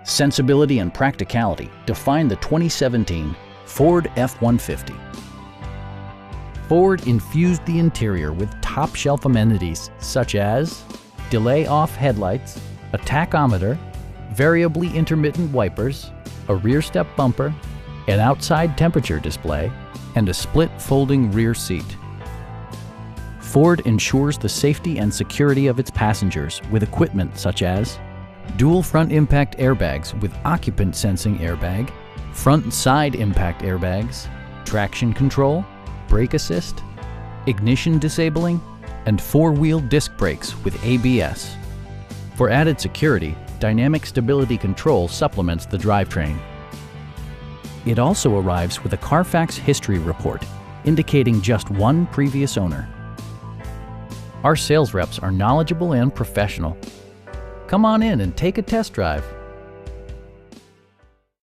Sensibility and practicality define the 2017 Ford F-150. Ford infused the interior with top-shelf amenities such as delay-off headlights, a tachometer, variably intermittent wipers, a rear step bumper, an outside temperature display, and a split folding rear seat. Ford ensures the safety and security of its passengers with equipment such as dual front impact airbags with occupant sensing airbag, front and side impact airbags, traction control, brake assist, ignition disabling, and four-wheel disc brakes with ABS. For added security, dynamic stability control supplements the drivetrain. It also arrives with a Carfax history report, indicating just one previous owner. Our sales reps are knowledgeable and professional. Come on in and take a test drive.